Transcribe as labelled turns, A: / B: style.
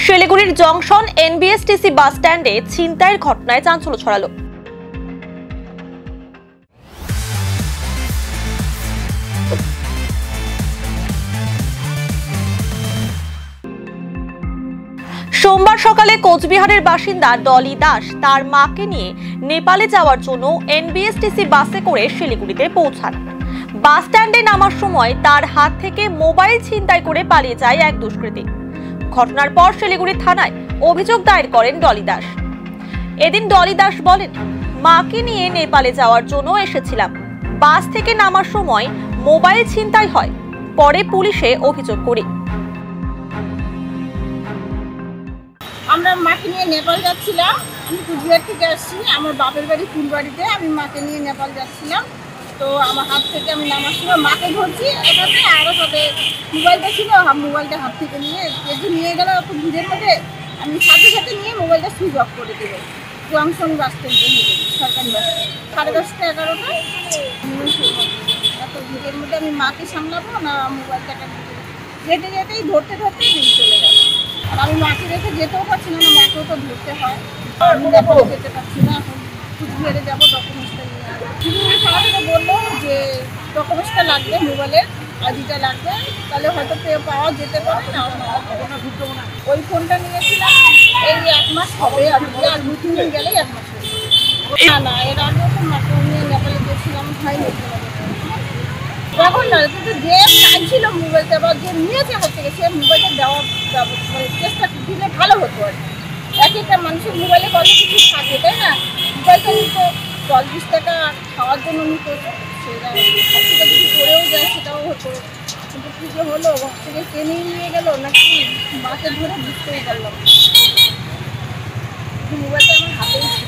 A: শিলিগুড়ির junction NBSTC বাস স্ট্যান্ডে ছিনতাইয়ের ঘটনায় চাঞ্চল্য ছড়ালো। সোমবার সকালে কোচবিহারের বাসিন্দা ডলি দাস তার মাকে নিয়ে নেপালে যাওয়ার জন্য এনবিএসটিসি বাসে করে শিলিগুড়িতে পৌঁছান। বাস স্ট্যান্ডে নামার সময় তার হাত থেকে মোবাইল ছিনতাই করে পালিয়ে যায় এক দুষ্কৃতী। ঘটনার পর শিলিগুড়ি থানায় অভিযোগ দায়ের করেন ডলি দাস। এদিন ডলি দাস বলেন, মাকে নিয়ে নেপালে যাওয়ার জন্য এসেছিলাম, বাস থেকে নামার সময় মোবাইল ছিনতাই হয়, পরে পুলিশে অভিযোগ করি।
B: আমরা মাকে নিয়ে নেপাল যাচ্ছিলাম। আমি কুচবিহার থেকে আসছি, আমার বাপের বাড়ি ফুলবাড়িতে। আমি মাকে নিয়ে নেপাল যাচ্ছিলাম, তো আমার হাত থেকে আমি নামার সময় মাকে ধরছি এটাতে, আরও সাথে মোবাইলটা ছিল, মোবাইলটা হাত থেকে নিয়ে নিয়ে গেল খুব ভিড়ের মধ্যে। আমি সাথে সাথে নিয়ে মোবাইলটা সুইচ অফ করে দেবো। জংশন বাস স্ট্যান্ডে সরকারি বাস স্ট্যান্ড 10:30 11টা। এত ভিড়ের মধ্যে আমি মাকে সামলাবো না মোবাইলটাকে যেতে যেতেই ধরতে চলে গেল। আর আমি মাকে রেখে যেতেও পারছি না, মাকেও তো ধরতে হয়। আমি নেপালে যেতে পারছি না, এখন কুচবিহারে যাবো ডকুমেন্টসটা নিয়ে। সাথে বললো যে ডকুমেন্টসটা লাগবে, মোবাইলের আইডিটা লাগবে, তাহলে হয়তো পাওয়া যেতে পারে না। ওই ফোনটা নিয়েছিলাম এই 1 মাস হবে, আর 2-3 দিন গেলেই 1 মাস হবে। না এর আগেও তো মাকে নিয়ে নেপালে গেছিলাম, হয়নি। তখন না, কিন্তু যে চাইছিল মোবাইলটা বা যে নিয়েছে হাত থেকে, সে মোবাইলটা দেওয়ার মানে চেষ্টা দিলে ভালো হতো। আর এক একটা মানুষের মোবাইলে কত কিছু থাকে, তাই না? মোবাইলটা নিত 10-20 টাকা খাওয়ার জন্য নিত, সেটা থেকে যদি পড়েও যায় সেটাও হতো। কিন্তু কী যে হলো, থেকে ট্রেনেই নিয়ে গেল নাকি বাসে ধরে বুঝতেই পারলাম। মোবাইলটা আমার হাতেই ছিল।